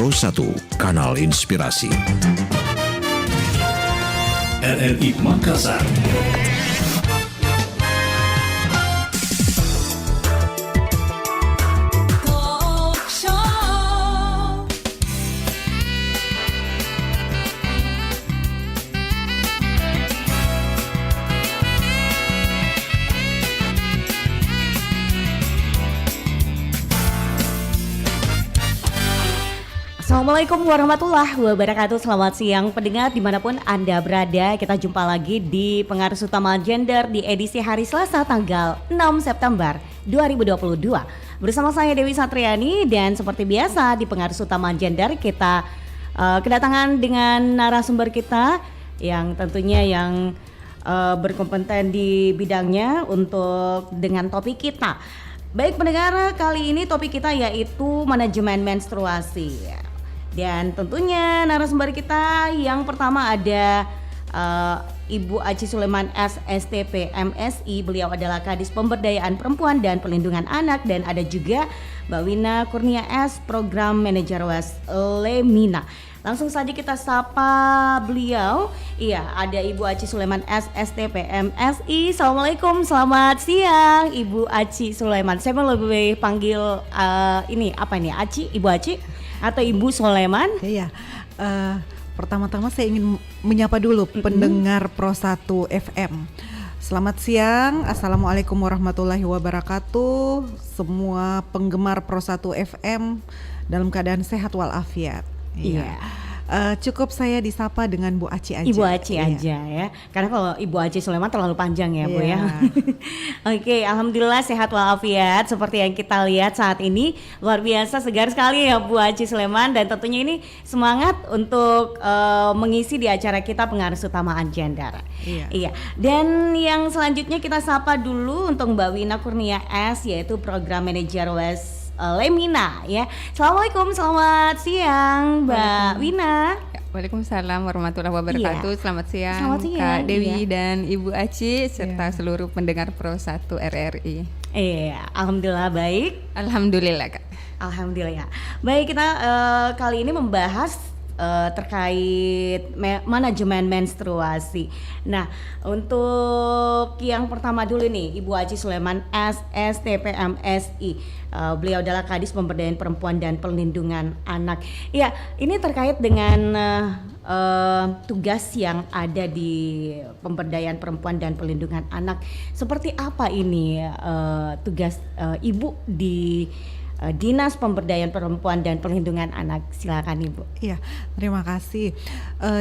Pro 1, Kanal Inspirasi. RRI Makassar. Assalamualaikum warahmatullahi wabarakatuh. Selamat siang pendengar dimanapun Anda berada. Kita jumpa lagi di Pengaruh Utama Gender di edisi hari Selasa tanggal 6 September 2022. Bersama saya Dewi Satriani, dan seperti biasa di Pengaruh Utama Gender kita kedatangan dengan narasumber kita yang tentunya yang berkompeten di bidangnya untuk dengan topik kita. Baik pendengar, kali ini topik kita yaitu manajemen menstruasi. Dan tentunya narasumber kita yang pertama ada Ibu Aci Sulaiman SSTP MSI. Beliau adalah Kadis Pemberdayaan Perempuan dan Perlindungan Anak. Dan ada juga Mbak Wina Kurnia S, Program Manager West Lemina. Langsung saja kita sapa beliau. Iya, ada Ibu Aci Sulaiman SSTP MSI. Assalamualaikum, selamat siang Ibu Aci Sulaiman. Saya mau lebih panggil Aci, Ibu Aci atau Ibu Sulaiman? Iya, pertama-tama saya ingin menyapa dulu pendengar Pro 1 FM. Selamat siang, Assalamualaikum warahmatullahi wabarakatuh. Semua penggemar Pro 1 FM dalam keadaan sehat walafiat. Iya. Cukup saya disapa dengan Bu Aci aja. Ibu Aci aja ya. Karena kalau Ibu Aci Sulaiman terlalu panjang ya Bu ya. Oke, alhamdulillah sehat walafiat seperti yang kita lihat saat ini. Luar biasa segar sekali ya Bu Aci Sulaiman, dan tentunya ini semangat untuk mengisi di acara kita Pengaruh Utamaan Gender. Iya. Dan yang selanjutnya kita sapa dulu untuk Mbak Wina Kurnia S, yaitu Program Manager West Lemina ya. Assalamualaikum, selamat siang Mbak Wina. Waalaikumsalam warahmatullahi wabarakatuh. Selamat siang Kak Dewi dan Ibu Aci serta seluruh pendengar Pro 1 RRI. Iya, alhamdulillah baik. Alhamdulillah Kak. Alhamdulillah. Baik, kita kali ini membahas terkait manajemen menstruasi. Nah, untuk yang pertama dulu nih, Ibu Aci Sulaiman SSTP MSI. Beliau adalah Kadis Pemberdayaan Perempuan dan Perlindungan Anak. Ya, ini terkait dengan tugas yang ada di Pemberdayaan Perempuan dan Perlindungan Anak. Seperti apa ini tugas Ibu di Dinas Pemberdayaan Perempuan dan Perlindungan Anak? Silakan Ibu. Iya, terima kasih.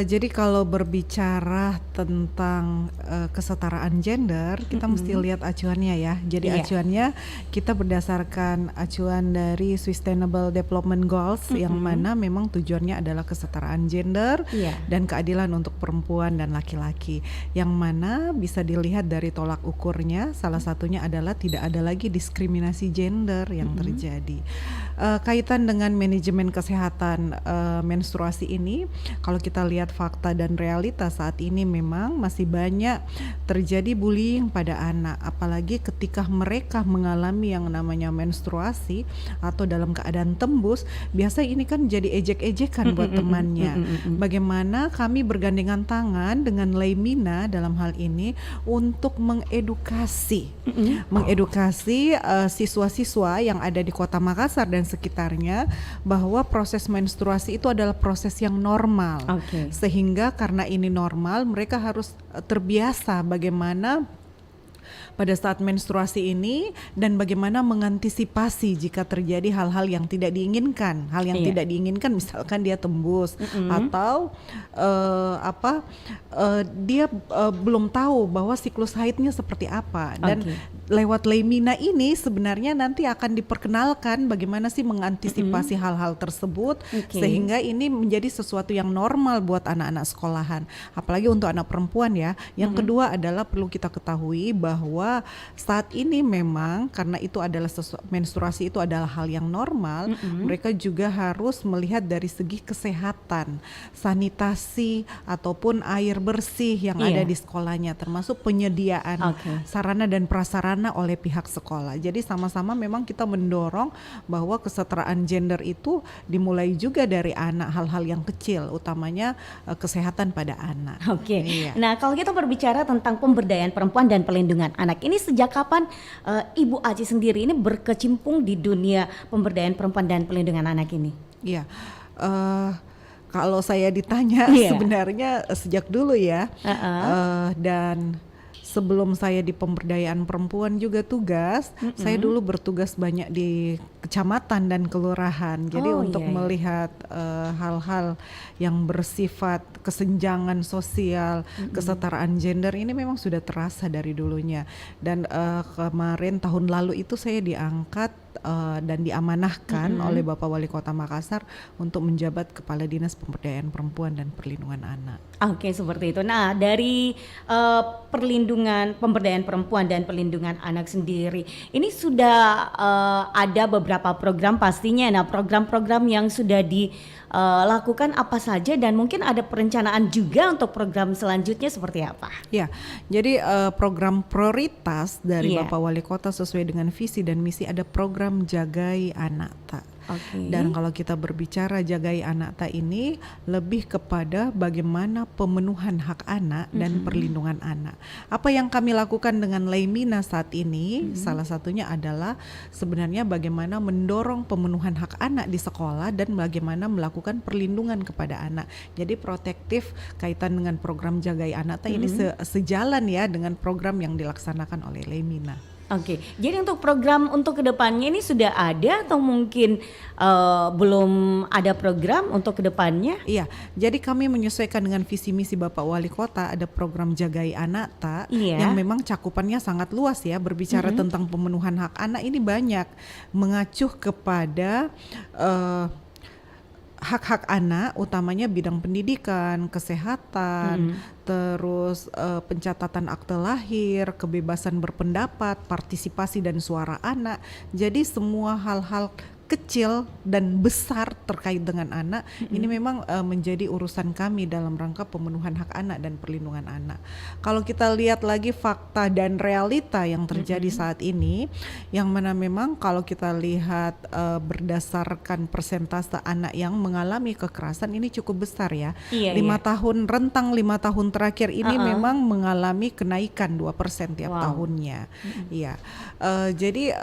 Jadi kalau berbicara tentang kesetaraan gender, kita mesti lihat acuannya ya. Jadi acuannya kita berdasarkan acuan dari Sustainable Development Goals, yang mana memang tujuannya adalah kesetaraan gender dan keadilan untuk perempuan dan laki-laki. Yang mana bisa dilihat dari tolak ukurnya, salah satunya adalah tidak ada lagi diskriminasi gender yang terjadi. Kaitan dengan manajemen kesehatan menstruasi ini, kalau kita lihat fakta dan realitas saat ini memang masih banyak terjadi bullying pada anak, apalagi ketika mereka mengalami yang namanya menstruasi atau dalam keadaan tembus. Biasa ini kan jadi ejek-ejekan buat temannya. Bagaimana kami bergandengan tangan dengan Lemina dalam hal ini untuk mengedukasi siswa-siswa yang ada di Kota Makassar dan sekitarnya bahwa proses menstruasi itu adalah proses yang normal. Sehingga karena ini normal, mereka harus terbiasa bagaimana pada saat menstruasi ini dan bagaimana mengantisipasi jika terjadi hal-hal yang tidak diinginkan. Hal yang tidak diinginkan misalkan dia tembus atau dia belum tahu bahwa siklus haidnya seperti apa. Dan lewat Lemina ini sebenarnya nanti akan diperkenalkan bagaimana sih mengantisipasi hal-hal tersebut sehingga ini menjadi sesuatu yang normal buat anak-anak sekolahan. Apalagi untuk anak perempuan ya. Yang kedua adalah perlu kita ketahui bahwa bahwa saat ini memang karena itu adalah menstruasi itu adalah hal yang normal, mereka juga harus melihat dari segi kesehatan, sanitasi ataupun air bersih yang ada di sekolahnya, termasuk penyediaan sarana dan prasarana oleh pihak sekolah. Jadi sama-sama memang kita mendorong bahwa kesetaraan gender itu dimulai juga dari anak, hal-hal yang kecil, utamanya kesehatan pada anak. Iya. Nah, kalau kita berbicara tentang pemberdayaan perempuan dan pelindungan anak, ini sejak kapan Ibu Aci sendiri ini berkecimpung di dunia pemberdayaan perempuan dan pelindungan anak ini? Iya, kalau saya ditanya sebenarnya sejak dulu ya, dan sebelum saya di pemberdayaan perempuan juga tugas, saya dulu bertugas banyak di kecamatan dan kelurahan. Jadi untuk melihat hal-hal yang bersifat kesenjangan sosial, kesetaraan gender ini memang sudah terasa dari dulunya. Dan kemarin tahun lalu itu saya diangkat dan diamanahkan oleh Bapak Wali Kota Makassar untuk menjabat Kepala Dinas Pemberdayaan Perempuan dan Perlindungan Anak. Oke, seperti itu. Nah, dari pemberdayaan perempuan dan pelindungan anak sendiri, ini sudah ada beberapa program pastinya. Nah, program-program yang sudah dilakukan apa saja, dan mungkin ada perencanaan juga untuk program selanjutnya seperti apa? Ya, jadi program prioritas dari Bapak Wali Kota sesuai dengan visi dan misi ada program Jagai Anak Tak. Dan kalau kita berbicara Jagai Anak Tak ini lebih kepada bagaimana pemenuhan hak anak dan perlindungan anak. Apa yang kami lakukan dengan Leimina saat ini, salah satunya adalah sebenarnya bagaimana mendorong pemenuhan hak anak di sekolah dan bagaimana melakukan perlindungan kepada anak. Jadi protektif kaitan dengan program Jagai Anak Tak ini sejalan ya dengan program yang dilaksanakan oleh Leimina. Oke, jadi untuk program untuk kedepannya ini sudah ada atau mungkin belum ada program untuk kedepannya? Iya, jadi kami menyesuaikan dengan visi misi Bapak Wali Kota, ada program Jagai Anak Tak yang memang cakupannya sangat luas ya, berbicara tentang pemenuhan hak anak ini banyak, mengacuh kepada hak-hak anak, utamanya bidang pendidikan, kesehatan, terus pencatatan akte lahir, kebebasan berpendapat, partisipasi dan suara anak. Jadi semua hal-hal kecil dan besar terkait dengan anak ini memang menjadi urusan kami dalam rangka pemenuhan hak anak dan perlindungan anak. Kalau kita lihat lagi fakta dan realita yang terjadi saat ini, yang mana memang kalau kita lihat berdasarkan persentase anak yang mengalami kekerasan ini cukup besar ya. 5 tahun rentang 5 tahun terakhir ini memang mengalami kenaikan 2% tiap tahunnya. Iya. Jadi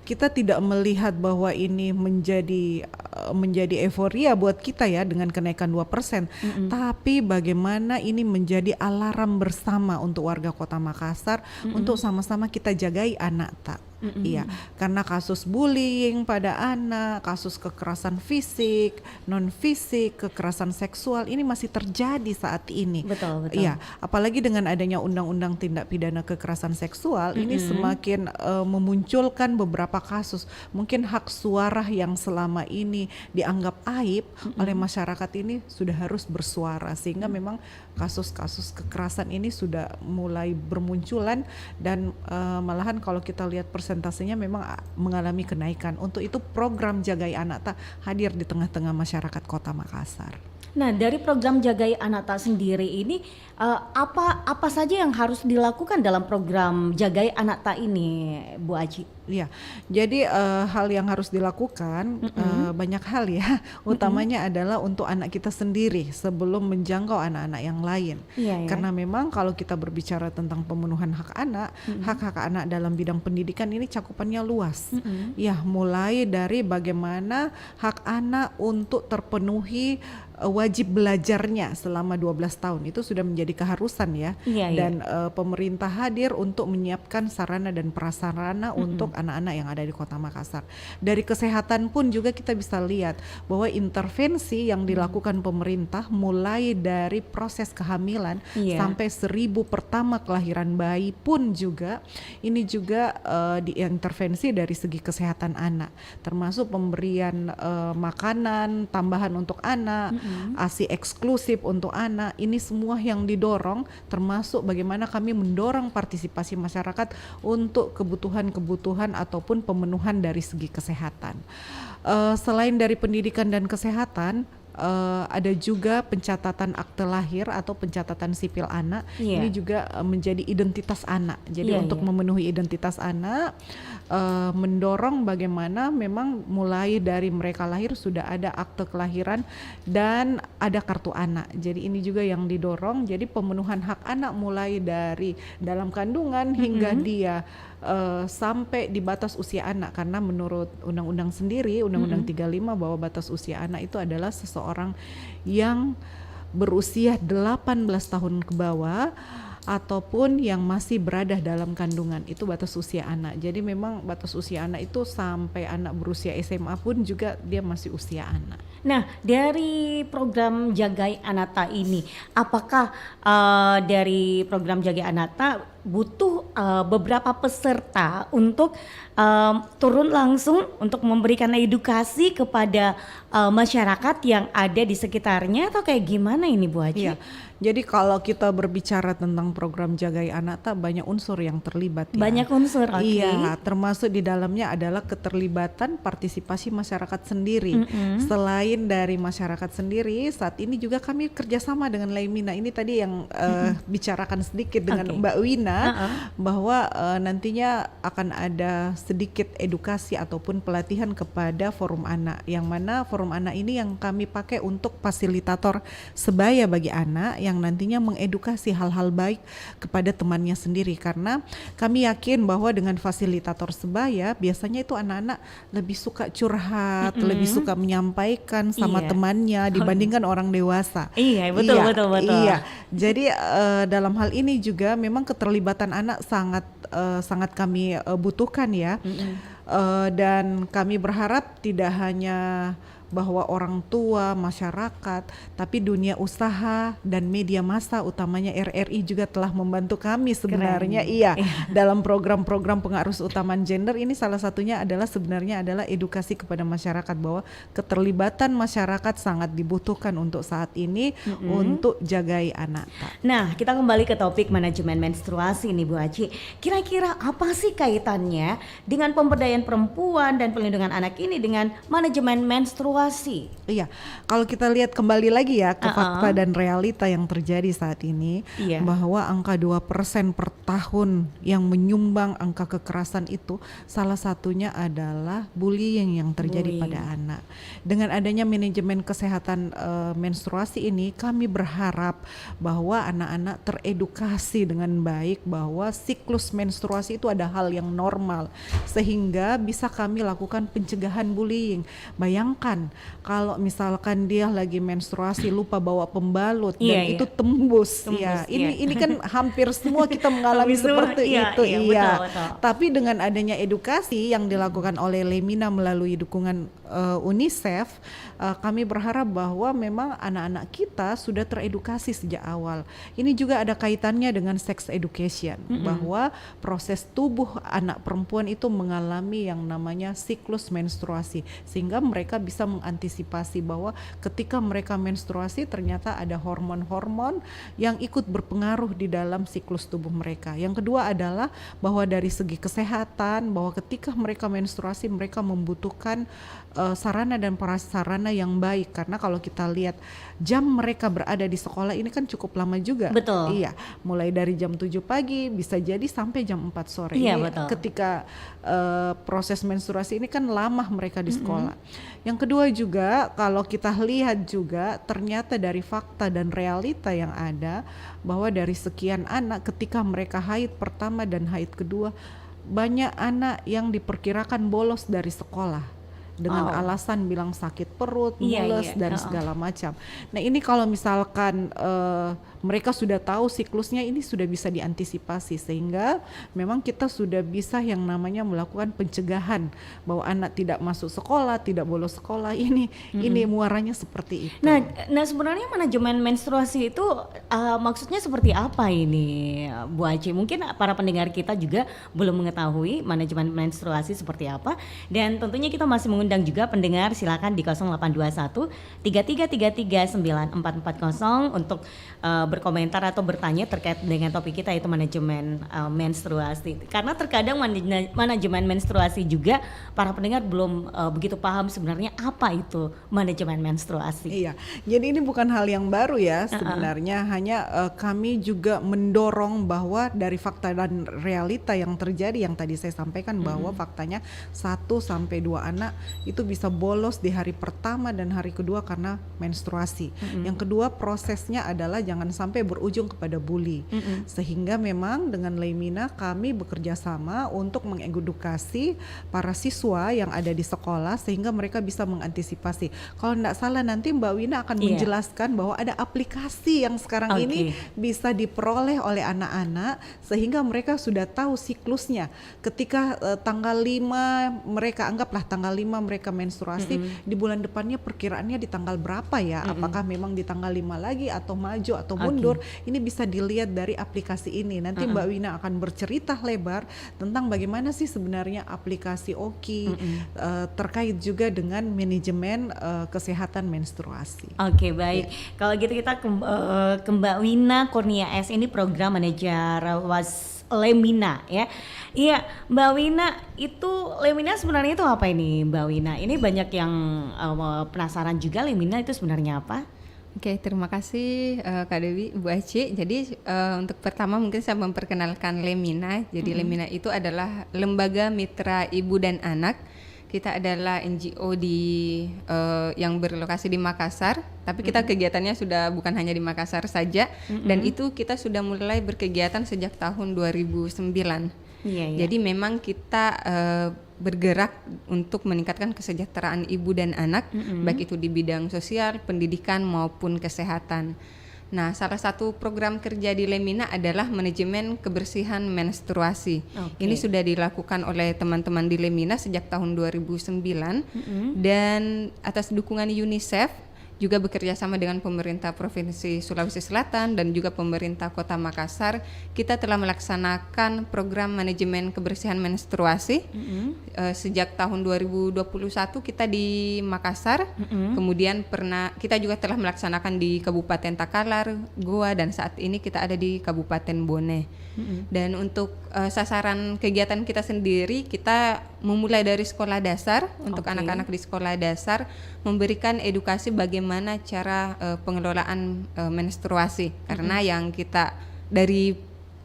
kita tidak melihat bahwa ini menjadi euforia buat kita ya dengan kenaikan 2%, tapi bagaimana ini menjadi alarm bersama untuk warga Kota Makassar untuk sama-sama kita jagai anak tak. Iya, karena kasus bullying pada anak, kasus kekerasan fisik, non fisik, kekerasan seksual ini masih terjadi saat ini. Betul. Iya, apalagi dengan adanya undang-undang tindak pidana kekerasan seksual ini semakin memunculkan beberapa kasus. Mungkin hak suara yang selama ini dianggap aib oleh masyarakat ini sudah harus bersuara, sehingga memang kasus-kasus kekerasan ini sudah mulai bermunculan dan malahan kalau kita lihat persentasenya memang mengalami kenaikan. Untuk itu program Jagai Anak Tak hadir di tengah-tengah masyarakat Kota Makassar. Nah, dari program Jagai Anak Tak sendiri ini apa saja yang harus dilakukan dalam program Jagai Anak Tak ini, Bu Aci? Iya, jadi hal yang harus dilakukan banyak hal ya. Utamanya adalah untuk anak kita sendiri sebelum menjangkau anak-anak yang lain. Karena memang kalau kita berbicara tentang pemenuhan hak anak, hak-hak anak dalam bidang pendidikan ini cakupannya luas. Ya, mulai dari bagaimana hak anak untuk terpenuhi wajib belajarnya selama 12 tahun itu sudah menjadi keharusan ya. Dan pemerintah hadir untuk menyiapkan sarana dan prasarana untuk anak-anak yang ada di Kota Makassar. Dari kesehatan pun juga kita bisa lihat bahwa intervensi yang dilakukan pemerintah mulai dari proses kehamilan sampai 1000 pertama kelahiran bayi pun juga ini juga diintervensi dari segi kesehatan anak, termasuk pemberian makanan tambahan untuk anak, ASI eksklusif untuk anak, ini semua yang didorong, termasuk bagaimana kami mendorong partisipasi masyarakat untuk kebutuhan-kebutuhan ataupun pemenuhan dari segi kesehatan. Selain dari pendidikan dan kesehatan, ada juga pencatatan akte lahir atau pencatatan sipil anak. Ini juga menjadi identitas anak. Jadi untuk memenuhi identitas anak, mendorong bagaimana memang mulai dari mereka lahir sudah ada akte kelahiran dan ada kartu anak. Jadi ini juga yang didorong. Jadi pemenuhan hak anak mulai dari dalam kandungan hingga dia sampai di batas usia anak, karena menurut undang-undang sendiri, Undang-Undang 35, bahwa batas usia anak itu adalah seseorang yang berusia 18 tahun ke bawah ataupun yang masih berada dalam kandungan, itu batas usia anak. Jadi memang batas usia anak itu sampai anak berusia SMA pun juga dia masih usia anak. Nah, dari program Jagai Anata ini, apakah dari program Jagai Anata butuh beberapa peserta untuk turun langsung untuk memberikan edukasi kepada masyarakat yang ada di sekitarnya, atau kayak gimana ini Bu Aci? Iya. Jadi kalau kita berbicara tentang program Jagai Anata, banyak unsur yang terlibat ya. Banyak unsur, oke. Iya, termasuk di dalamnya adalah keterlibatan partisipasi masyarakat sendiri. Selain dari masyarakat sendiri, saat ini juga kami kerjasama dengan Laimina. Ini tadi yang bicarakan sedikit dengan Mbak Wina, bahwa nantinya akan ada sedikit edukasi ataupun pelatihan kepada forum anak, yang mana forum anak ini yang kami pakai untuk fasilitator sebaya bagi anak, yang nantinya mengedukasi hal-hal baik kepada temannya sendiri, karena kami yakin bahwa dengan fasilitator sebaya biasanya itu anak-anak lebih suka curhat, lebih suka menyampaikan sama temannya dibandingkan orang dewasa. Iya, betul. Iya. Jadi dalam hal ini juga memang keterlibatan anak sangat kami butuhkan ya. Dan kami berharap tidak hanya bahwa orang tua, masyarakat, tapi dunia usaha dan media massa, utamanya RRI juga telah membantu kami sebenarnya. Iya, dalam program-program pengarus utamaan gender ini, salah satunya adalah sebenarnya adalah edukasi kepada masyarakat bahwa keterlibatan masyarakat sangat dibutuhkan untuk saat ini untuk Jagai Anata. Nah, kita kembali ke topik manajemen menstruasi nih Bu Aci. Kira-kira apa sih kaitannya dengan pemberdayaan perempuan dan perlindungan anak ini dengan manajemen menstruasi? Iya, kalau kita lihat kembali lagi ya ke fakta dan realita yang terjadi saat ini, bahwa angka 2% per tahun yang menyumbang angka kekerasan itu, salah satunya adalah bullying yang terjadi pada anak. Dengan adanya manajemen kesehatan menstruasi ini, kami berharap bahwa anak-anak teredukasi dengan baik bahwa siklus menstruasi itu ada hal yang normal, sehingga bisa kami lakukan pencegahan bullying. Bayangkan kalau misalkan dia lagi menstruasi lupa bawa pembalut dan itu tembus ya. Ini kan hampir semua kita mengalami seperti itu. Betul. Tapi dengan adanya edukasi yang dilakukan oleh Laimina melalui dukungan UNICEF, kami berharap bahwa memang anak-anak kita sudah teredukasi sejak awal. Ini juga ada kaitannya dengan sex education, bahwa proses tubuh anak perempuan itu mengalami yang namanya siklus menstruasi, sehingga mereka bisa mengantisipasi bahwa ketika mereka menstruasi ternyata ada hormon-hormon yang ikut berpengaruh di dalam siklus tubuh mereka. Yang kedua adalah bahwa dari segi kesehatan, bahwa ketika mereka menstruasi mereka membutuhkan sarana dan prasarana yang baik, karena kalau kita lihat jam mereka berada di sekolah ini kan cukup lama juga. Betul. Iya, mulai dari jam 7 pagi bisa jadi sampai jam 4 sore. Iya, ini betul. Ketika proses menstruasi ini kan lama mereka di sekolah. Yang kedua juga kalau kita lihat juga ternyata dari fakta dan realita yang ada, bahwa dari sekian anak ketika mereka haid pertama dan haid kedua, banyak anak yang diperkirakan bolos dari sekolah dengan alasan bilang sakit perut, mules dan segala macam. Nah ini kalau misalkan mereka sudah tahu siklusnya, ini sudah bisa diantisipasi, sehingga memang kita sudah bisa yang namanya melakukan pencegahan bahwa anak tidak masuk sekolah, tidak bolos sekolah. Ini muaranya seperti itu. Nah sebenarnya manajemen menstruasi itu maksudnya seperti apa ini Bu Aci? Mungkin para pendengar kita juga belum mengetahui manajemen menstruasi seperti apa, dan tentunya kita masih mengundang diundang juga pendengar, silakan di 0821 3333 9440 untuk berkomentar atau bertanya terkait dengan topik kita, yaitu manajemen menstruasi. Karena terkadang manajemen menstruasi juga para pendengar belum begitu paham sebenarnya apa itu manajemen menstruasi. Iya, jadi ini bukan hal yang baru ya sebenarnya, hanya kami juga mendorong bahwa dari fakta dan realita yang terjadi yang tadi saya sampaikan, bahwa faktanya 1-2 anak itu bisa bolos di hari pertama dan hari kedua karena menstruasi. Yang kedua, prosesnya adalah jangan sampai berujung kepada bully. Sehingga memang dengan Lemina kami bekerja sama untuk mengedukasi para siswa yang ada di sekolah sehingga mereka bisa mengantisipasi. Kalau tidak salah nanti Mbak Wina akan menjelaskan bahwa ada aplikasi yang sekarang ini bisa diperoleh oleh anak-anak sehingga mereka sudah tahu siklusnya. Ketika tanggal 5 mereka, anggaplah tanggal 5 mereka menstruasi, di bulan depannya perkiraannya di tanggal berapa ya? Apakah memang di tanggal 5 lagi atau maju atau mundur? Ini bisa dilihat dari aplikasi ini. Nanti Mbak Wina akan bercerita lebar tentang bagaimana sih sebenarnya aplikasi Oki terkait juga dengan manajemen kesehatan menstruasi. Oke, baik. Kalau gitu kita ke Mbak Wina Kurnia S, ini program manajer Lemina ya. Iya, Mbak Wina, itu Lemina sebenarnya itu apa ini Mbak Wina? Ini banyak yang penasaran juga, Lemina itu sebenarnya apa? Oke, terima kasih Kak Dewi, Bu Aci. Jadi untuk pertama mungkin saya memperkenalkan Lemina. Jadi Lemina itu adalah Lembaga Mitra Ibu dan Anak. Kita adalah NGO yang berlokasi di Makassar, tapi kita kegiatannya sudah bukan hanya di Makassar saja, dan itu kita sudah mulai berkegiatan sejak tahun 2009. Jadi memang kita bergerak untuk meningkatkan kesejahteraan ibu dan anak, baik itu di bidang sosial, pendidikan maupun kesehatan. Nah, salah satu program kerja di Lemina adalah manajemen kebersihan menstruasi. Ini sudah dilakukan oleh teman-teman di Lemina sejak tahun 2009 dan atas dukungan UNICEF, juga bekerja sama dengan pemerintah Provinsi Sulawesi Selatan dan juga pemerintah Kota Makassar. Kita telah melaksanakan program manajemen kebersihan menstruasi sejak tahun 2021 kita di Makassar. Kemudian kita juga telah melaksanakan di Kabupaten Takalar, Goa, dan saat ini kita ada di Kabupaten Bone. Dan untuk sasaran kegiatan kita sendiri, kita memulai dari sekolah dasar. Untuk anak-anak di sekolah dasar, memberikan edukasi bagaimana cara pengelolaan menstruasi, karena yang kita dari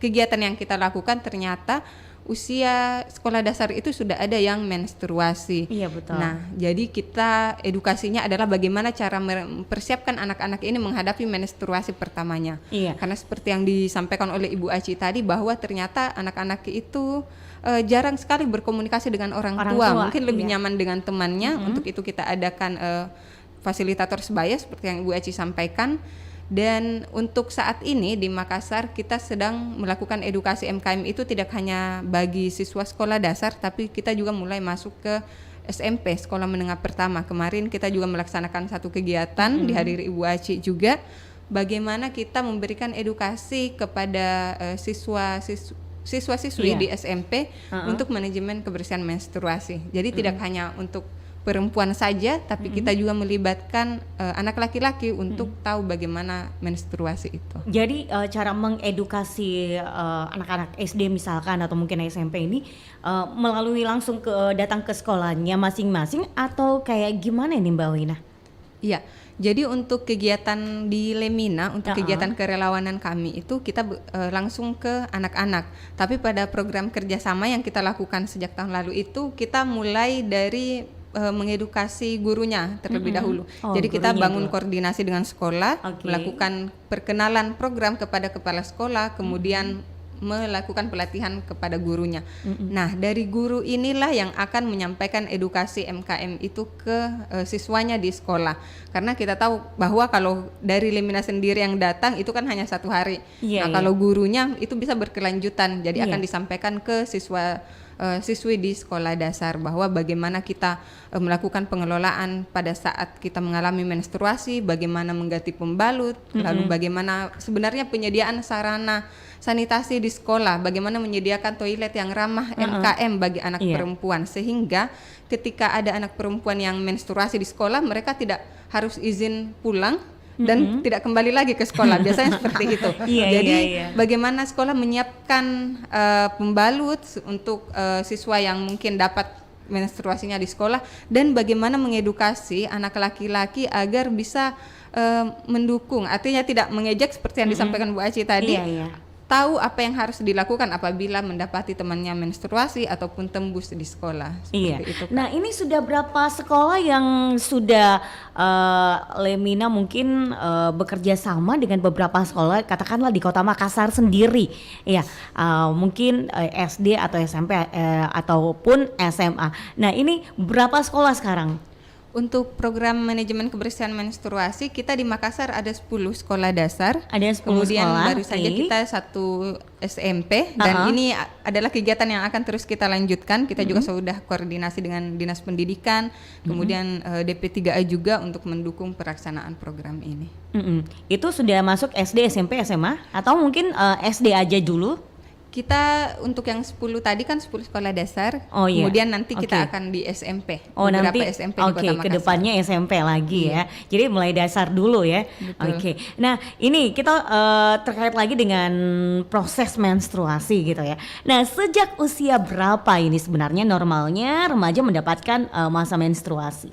kegiatan yang kita lakukan ternyata usia sekolah dasar itu sudah ada yang menstruasi. Iya, betul. Nah, jadi kita edukasinya adalah bagaimana cara mempersiapkan anak-anak ini menghadapi menstruasi pertamanya. Karena seperti yang disampaikan oleh Ibu Aci tadi, bahwa ternyata anak-anak itu jarang sekali berkomunikasi dengan orang tua. Mungkin lebih nyaman dengan temannya. Untuk itu kita adakan fasilitator sebaya seperti yang Ibu Aci sampaikan. Dan untuk saat ini di Makassar kita sedang melakukan edukasi MKM itu tidak hanya bagi siswa sekolah dasar, tapi kita juga mulai masuk ke SMP, sekolah menengah pertama. Kemarin kita juga melaksanakan satu kegiatan dihadiri Ibu Aci juga, bagaimana kita memberikan edukasi kepada siswa-siswi di SMP untuk manajemen kebersihan menstruasi. Jadi tidak hanya untuk perempuan saja, tapi kita juga melibatkan anak laki-laki untuk tahu bagaimana menstruasi itu. Jadi cara mengedukasi anak-anak SD misalkan atau mungkin SMP ini melalui langsung datang ke sekolahnya masing-masing atau kayak gimana nih Mbak Wina? Iya, jadi untuk kegiatan di Lemina, untuk kegiatan kerelawanan kami itu kita langsung ke anak-anak. Tapi pada program kerjasama yang kita lakukan sejak tahun lalu itu kita mulai dari mengedukasi gurunya terlebih dahulu. Jadi kita bangun koordinasi dengan sekolah, melakukan perkenalan program kepada kepala sekolah, kemudian melakukan pelatihan kepada gurunya. Nah, dari guru inilah yang akan menyampaikan edukasi MKM itu ke siswanya di sekolah. Karena kita tahu bahwa kalau dari Lemina sendiri yang datang itu kan hanya 1 hari. Kalau gurunya itu bisa berkelanjutan, jadi akan disampaikan ke siswa siswi di sekolah dasar, bahwa bagaimana kita melakukan pengelolaan pada saat kita mengalami menstruasi, bagaimana mengganti pembalut, lalu bagaimana sebenarnya penyediaan sarana sanitasi di sekolah, bagaimana menyediakan toilet yang ramah MKM bagi anak perempuan, sehingga ketika ada anak perempuan yang menstruasi di sekolah, mereka tidak harus izin pulang dan tidak kembali lagi ke sekolah. Biasanya seperti itu. Jadi bagaimana sekolah menyiapkan pembalut untuk siswa yang mungkin dapat menstruasinya di sekolah, dan bagaimana mengedukasi anak laki-laki agar bisa mendukung, artinya tidak mengejek seperti yang disampaikan Bu Aci tadi. Tahu apa yang harus dilakukan apabila mendapati temannya menstruasi ataupun tembus di sekolah. Itu, Nah, ini sudah berapa sekolah yang sudah Lemina mungkin bekerja sama dengan beberapa sekolah, katakanlah di Kota Makassar sendiri, mungkin SD atau SMP ataupun SMA. Nah, ini berapa sekolah sekarang? Untuk program manajemen kebersihan menstruasi, kita di Makassar ada 10 sekolah dasar. Ada 10 Kemudian sekolah. baru saja kita 1 SMP, dan ini adalah kegiatan yang akan terus kita lanjutkan. Kita juga sudah koordinasi dengan Dinas Pendidikan, kemudian DP3A juga untuk mendukung pelaksanaan program ini. Itu sudah masuk SD, SMP, SMA, atau mungkin SD aja dulu? Kita untuk yang 10 tadi kan 10 sekolah dasar, kemudian nanti kita akan di SMP. Nanti SMP di Kota Makassar. Kedepannya SMP lagi ya. Jadi mulai dasar dulu ya. Nah, ini kita terkait lagi dengan proses menstruasi gitu ya. Nah, sejak usia berapa ini sebenarnya normalnya remaja mendapatkan masa menstruasi?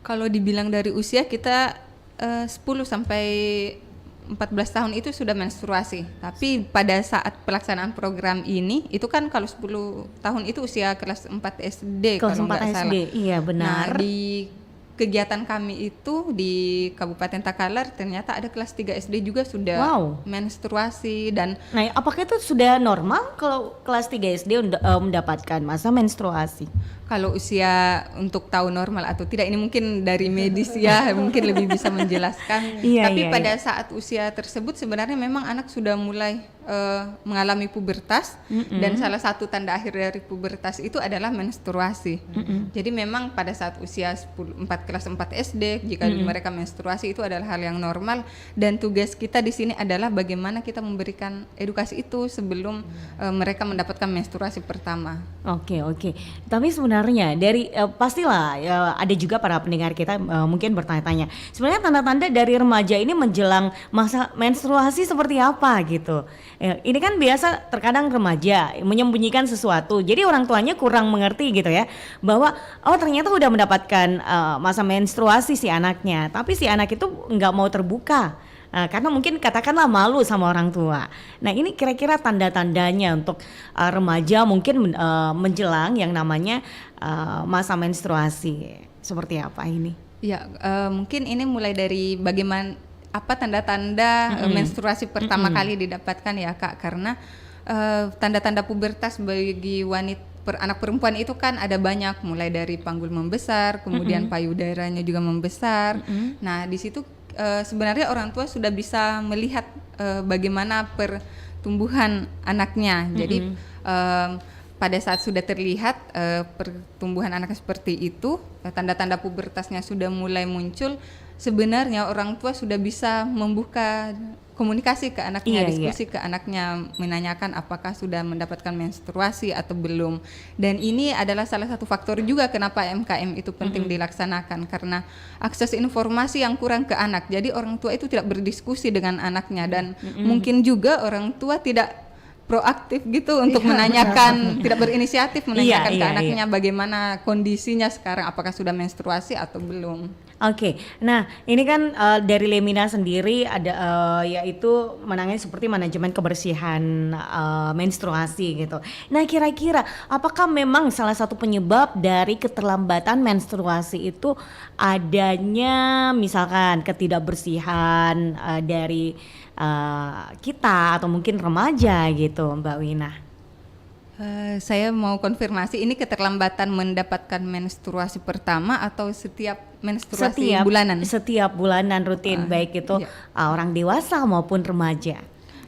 Kalau dibilang dari usia, kita 10 sampai 14 tahun itu sudah menstruasi. Tapi pada saat pelaksanaan program ini, itu kan kalau 10 tahun itu usia kelas 4 SD Kelas kalau 4 nggak SD, salah. iya benar. Nah, di kegiatan kami itu di Kabupaten Takalar ternyata ada kelas 3 SD juga sudah menstruasi. Dan nah, apakah itu sudah normal kalau kelas 3 SD mendapatkan masa menstruasi? Kalau usia untuk tahu normal atau tidak, ini mungkin dari medis ya mungkin lebih bisa menjelaskan. Tapi pada saat usia tersebut sebenarnya memang anak sudah mulai mengalami pubertas, dan salah satu tanda akhir dari pubertas itu adalah menstruasi. Jadi memang pada saat usia kelas 4 SD, jika mereka menstruasi itu adalah hal yang normal, dan tugas kita di sini adalah bagaimana kita memberikan edukasi itu sebelum mereka mendapatkan menstruasi pertama. Oke. Tapi sebenarnya dari pastilah ada juga para pendengar kita mungkin bertanya-tanya, sebenarnya tanda-tanda dari remaja ini menjelang masa menstruasi seperti apa gitu. Ini kan biasa terkadang remaja menyembunyikan sesuatu, jadi orang tuanya kurang mengerti gitu ya, bahwa ternyata udah mendapatkan masa menstruasi si anaknya, tapi si anak itu nggak mau terbuka. Karena mungkin katakanlah malu sama orang tua. Nah, ini kira-kira tanda-tandanya untuk remaja mungkin menjelang yang namanya masa menstruasi seperti apa ini? Ya, mungkin ini mulai dari bagaimana apa tanda-tanda menstruasi pertama kali didapatkan ya Kak, karena tanda-tanda pubertas bagi anak perempuan itu kan ada banyak, mulai dari panggul membesar, kemudian payudaranya juga membesar. Nah, di situ sebenarnya orang tua sudah bisa melihat bagaimana pertumbuhan anaknya. Jadi pada saat sudah terlihat pertumbuhan anaknya seperti itu, tanda-tanda pubertasnya sudah mulai muncul, sebenarnya orang tua sudah bisa membuka komunikasi ke anaknya, diskusi ke anaknya, menanyakan apakah sudah mendapatkan menstruasi atau belum. Dan ini adalah salah satu faktor juga kenapa MKM itu penting dilaksanakan, karena akses informasi yang kurang ke anak. Jadi orang tua itu tidak berdiskusi dengan anaknya, dan mungkin juga orang tua tidak proaktif gitu untuk menanyakan, tidak berinisiatif menanyakan ke anaknya bagaimana kondisinya sekarang, apakah sudah menstruasi atau belum. Oke, nah ini kan dari Lemina sendiri ada yaitu menangani seperti manajemen kebersihan menstruasi gitu. Nah, kira-kira apakah memang salah satu penyebab dari keterlambatan menstruasi itu adanya misalkan ketidakbersihan dari kita atau mungkin remaja gitu, Mbak Wina? Saya mau konfirmasi, ini keterlambatan mendapatkan menstruasi pertama atau setiap bulanan? Setiap bulanan rutin, baik itu orang dewasa maupun remaja.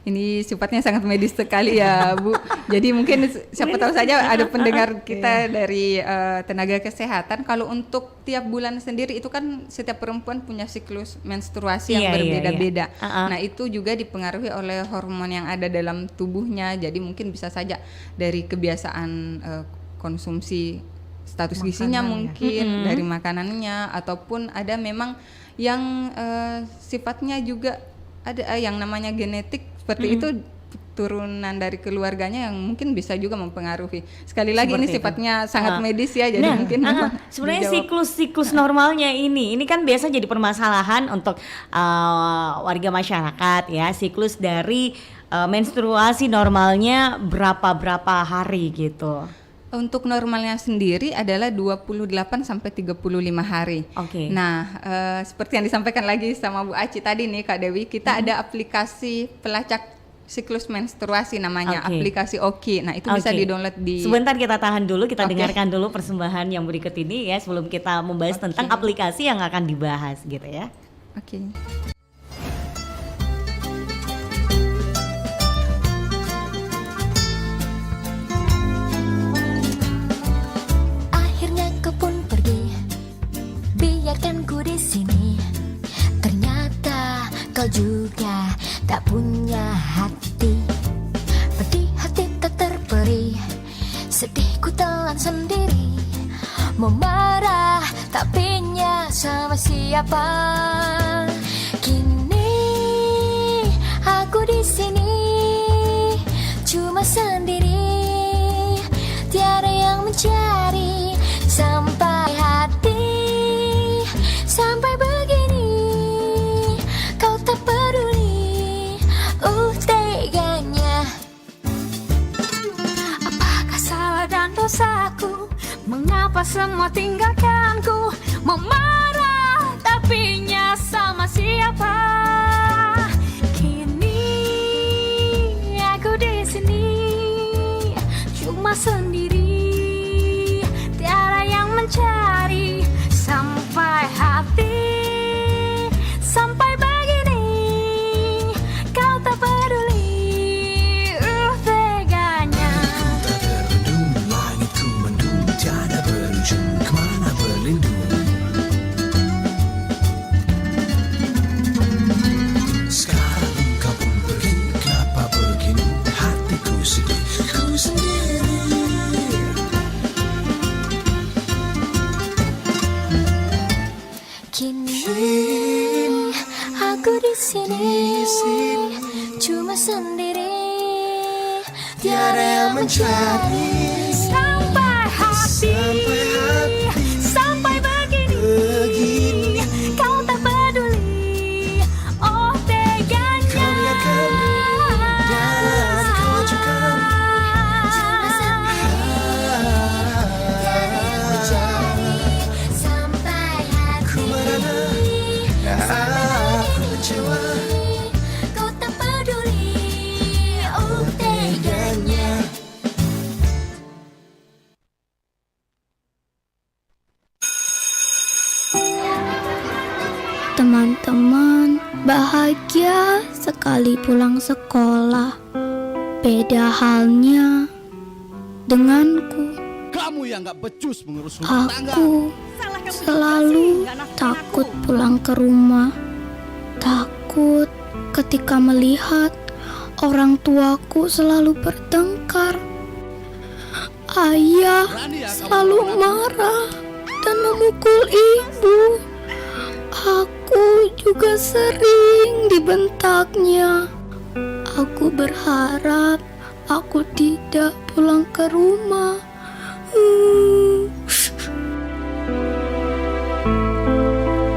ini sifatnya sangat medis sekali ya Bu. Jadi mungkin siapa tahu saja ada pendengar kita dari tenaga kesehatan. Kalau untuk tiap bulan sendiri itu kan setiap perempuan punya siklus menstruasi yang berbeda-beda. Nah itu juga dipengaruhi oleh hormon yang ada dalam tubuhnya. Jadi mungkin bisa saja dari kebiasaan konsumsi status gizinya mungkin, dari makanannya, ataupun ada memang yang sifatnya juga ada yang namanya genetik seperti itu, turunan dari keluarganya yang mungkin bisa juga mempengaruhi. Sekali lagi seperti ini sifatnya sangat medis ya, jadi mungkin sebenarnya siklus normalnya ini kan biasa jadi permasalahan untuk warga masyarakat ya. Siklus dari menstruasi normalnya berapa hari gitu. Untuk normalnya sendiri adalah 28 sampai 35 hari. Nah, seperti yang disampaikan lagi sama Bu Aci tadi nih Kak Dewi, kita ada aplikasi pelacak siklus menstruasi namanya, aplikasi Oki. Nah, itu bisa di-download di. Sebentar kita tahan dulu, kita dengarkan dulu persembahan yang berikut ini ya sebelum kita membahas tentang aplikasi yang akan dibahas gitu ya. Biarkan ku di sini. Ternyata kau juga tak punya hati. Pedih hati tak terperi, sedih ku telan sendiri. Mau marah tapi nya sama siapa? Kini aku di sini cuma sendiri, tiada yang mencari sampai hati. Sampai begini kau tak peduli, teganya. Apakah salah dan dosaku? Mengapa semua tinggalkanku? Mau marah tapi nya sama siapa? Kini aku di sini cuma sendiri, tiada yang mencari sampai hati. Sampai begini kau tak peduli, teganya. Tak terbendung, langitku mendung, tiada berujung, kemana berlindung. Sekarang engkau pun pergi, kenapa begini? Hatiku sedih, ku sendiri. Kini aku di sini cuma sendiri, tiada yang mencari sampai hati. Sampai begini kau tak peduli, teganya. Dan kau juga cuma sendiri, tiada yang mencari sampai hati. Aku kecewa, Kau tak peduli, teganya. Teman-teman bahagia sekali pulang sekolah. Beda halnya denganku. Kamu yang gak becus mengurus rumah tangga. Aku selalu takut pulang ke rumah. Takut ketika melihat orang tuaku selalu bertengkar. Ayah selalu marah dan memukul ibu. Aku juga sering dibentaknya. Aku berharap aku tidak pulang ke rumah.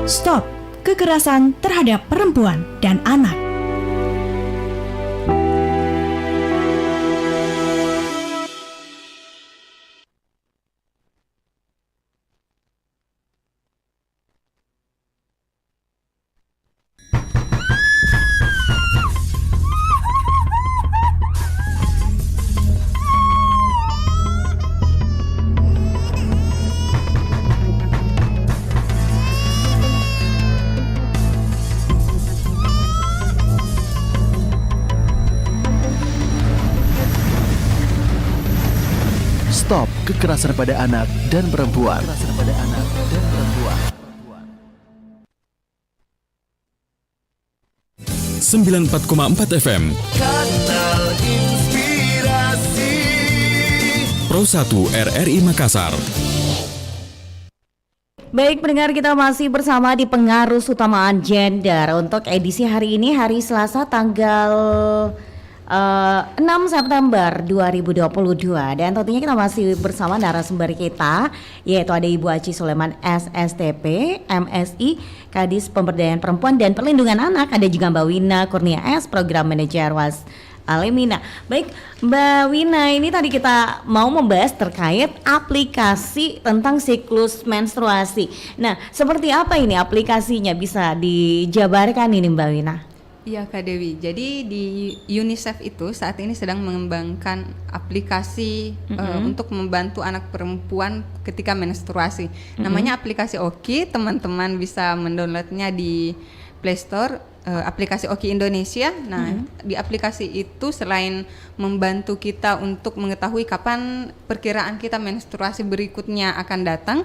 Stop kekerasan terhadap perempuan dan anak. Stop kekerasan pada anak dan perempuan. 94,4 FM Kanal Inspirasi Pro 1 RRI Makassar. Baik pendengar, kita masih bersama di Pengarus Utamaan Gender untuk edisi hari ini, hari Selasa tanggal 6 September 2022. Dan tentunya kita masih bersama narasumber kita, yaitu ada Ibu Aci Suleman SSTP, MSI, Kadis Pemberdayaan Perempuan dan Perlindungan Anak. Ada juga Mbak Wina Kurnia S, Program Manager Was Lemina. Baik Mbak Wina, ini tadi kita mau membahas terkait aplikasi tentang siklus menstruasi. Nah, seperti apa ini aplikasinya, bisa dijabarkan ini Mbak Wina? Iya Kak Dewi, jadi di UNICEF itu saat ini sedang mengembangkan aplikasi untuk membantu anak perempuan ketika menstruasi. Namanya aplikasi Oki, teman-teman bisa mendownloadnya di Play Store. Aplikasi Oki Indonesia. Nah, di aplikasi itu selain membantu kita untuk mengetahui kapan perkiraan kita menstruasi berikutnya akan datang,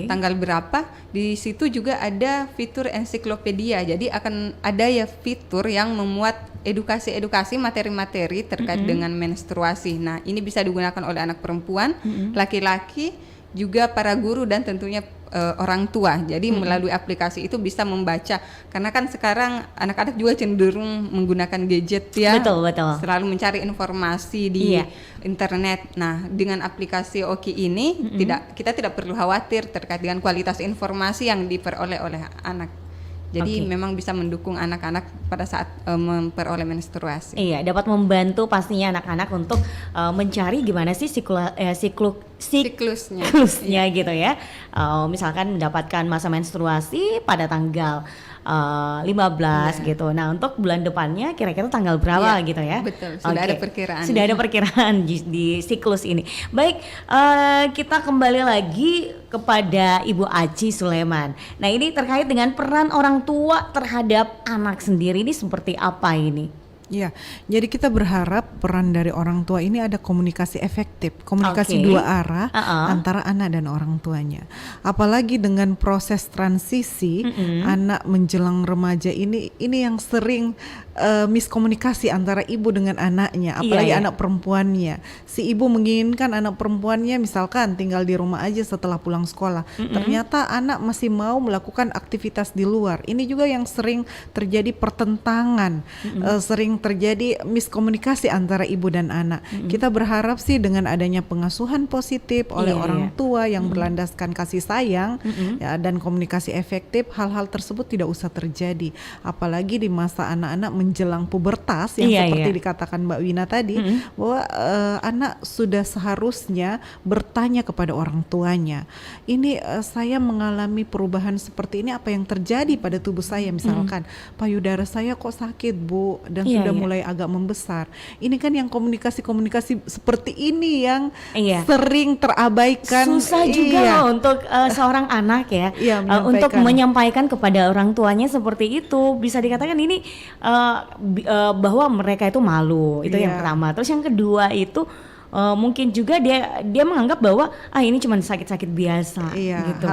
tanggal berapa, di situ juga ada fitur ensiklopedia. Jadi akan ada ya fitur yang memuat edukasi-edukasi materi-materi terkait dengan menstruasi. Nah, ini bisa digunakan oleh anak perempuan, laki-laki, juga para guru dan tentunya orang tua. Jadi melalui aplikasi itu bisa membaca, karena kan sekarang anak-anak juga cenderung menggunakan gadget ya. Betul. Selalu mencari informasi di internet. Nah, dengan aplikasi Oki ini kita tidak perlu khawatir terkait dengan kualitas informasi yang diperoleh oleh anak. Jadi memang bisa mendukung anak-anak pada saat memperoleh menstruasi. Iya, dapat membantu pastinya anak-anak untuk mencari gimana sih siklusnya gitu ya. Misalkan mendapatkan masa menstruasi pada tanggal 15 gitu. Nah, untuk bulan depannya kira-kira tanggal berapa gitu ya? Betul, sudah ada perkiraan. Sudah ada perkiraan di siklus ini. Baik, kita kembali lagi kepada Ibu Aci Suleman. Nah, ini terkait dengan peran orang tua terhadap anak sendiri, ini seperti apa ini? Ya, jadi kita berharap peran dari orang tua ini ada komunikasi efektif, komunikasi dua arah antara anak dan orang tuanya. Apalagi dengan proses transisi anak menjelang remaja ini yang sering miskomunikasi antara ibu dengan anaknya, apalagi anak perempuannya. Si ibu menginginkan anak perempuannya misalkan tinggal di rumah aja setelah pulang sekolah. Ternyata anak masih mau melakukan aktivitas di luar. Ini juga yang sering terjadi pertentangan, sering terjadi miskomunikasi antara ibu dan anak. Kita berharap sih dengan adanya pengasuhan positif oleh orang tua yang berlandaskan kasih sayang ya, dan komunikasi efektif, hal-hal tersebut tidak usah terjadi. Apalagi di masa anak-anak menjelang pubertas yang seperti dikatakan Mbak Wina tadi, bahwa anak sudah seharusnya bertanya kepada orang tuanya. Ini saya mengalami perubahan seperti ini, apa yang terjadi pada tubuh saya, misalkan payudara saya kok sakit Bu, dan sudah mulai agak membesar. Ini kan yang komunikasi seperti ini yang sering terabaikan. Susah juga untuk seorang anak ya, untuk menyampaikan kepada orang tuanya seperti itu. Bisa dikatakan ini bahwa mereka itu malu, itu yang pertama. Terus yang kedua itu mungkin juga dia menganggap bahwa ini cuma sakit-sakit biasa, gitu.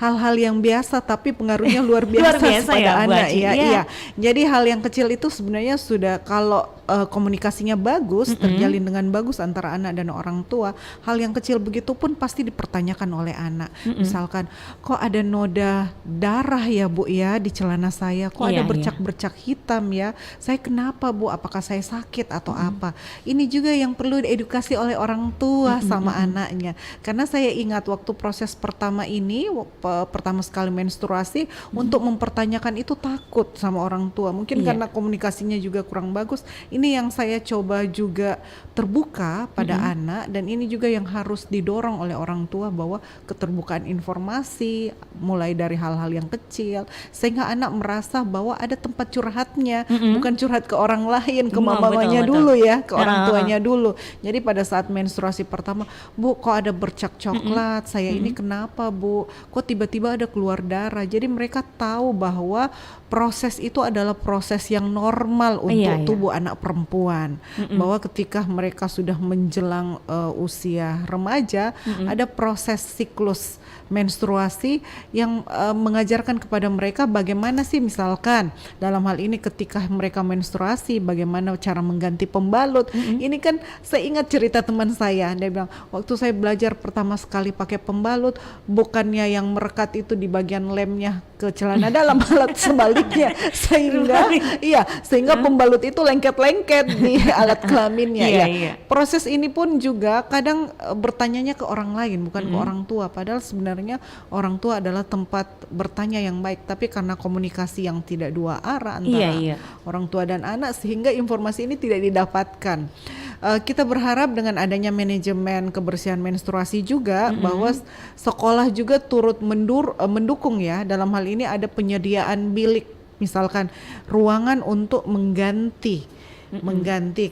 Hal-hal yang biasa tapi pengaruhnya luar biasa pada ya, anak. Iya. Jadi hal yang kecil itu sebenarnya sudah, kalau komunikasinya bagus, terjalin dengan bagus antara anak dan orang tua, hal yang kecil begitu pun pasti dipertanyakan oleh anak. Misalkan, kok ada noda darah ya Bu ya di celana saya, kok ada bercak-bercak hitam ya, saya kenapa Bu, apakah saya sakit atau apa? Ini juga yang perlu diedukasi oleh orang tua sama anaknya. Karena saya ingat waktu proses pertama ini, pertama sekali menstruasi, untuk mempertanyakan itu takut sama orang tua. Mungkin karena komunikasinya juga kurang bagus. Ini yang saya coba juga terbuka pada anak, dan ini juga yang harus didorong oleh orang tua, bahwa keterbukaan informasi mulai dari hal-hal yang kecil, sehingga anak merasa bahwa ada tempat curhatnya, bukan curhat ke orang lain, ke mamanya dulu ya, ke orang tuanya dulu. Jadi pada saat menstruasi pertama, Bu kok ada bercak coklat, saya ini kenapa Bu, kok tiba-tiba ada keluar darah. Jadi mereka tahu bahwa proses itu adalah proses yang normal untuk tubuh anak perempuan perempuan, bahwa ketika mereka sudah menjelang usia remaja, ada proses siklus menstruasi yang mengajarkan kepada mereka bagaimana sih, misalkan dalam hal ini ketika mereka menstruasi bagaimana cara mengganti pembalut. Ini kan saya ingat cerita teman saya, dia bilang waktu saya belajar pertama sekali pakai pembalut, bukannya yang merekat itu di bagian lemnya ke celana dalam, malah sebaliknya, sehingga pembalut itu lengket-lengket di alat kelaminnya. Proses ini pun juga kadang bertanyanya ke orang lain, bukan ke orang tua, padahal sebenarnya orang tua adalah tempat bertanya yang baik, tapi karena komunikasi yang tidak dua arah antara orang tua dan anak, sehingga informasi ini tidak didapatkan. Kita berharap dengan adanya manajemen kebersihan menstruasi juga, bahwa sekolah juga turut mendukung ya. Dalam hal ini ada penyediaan bilik, misalkan ruangan untuk mengganti,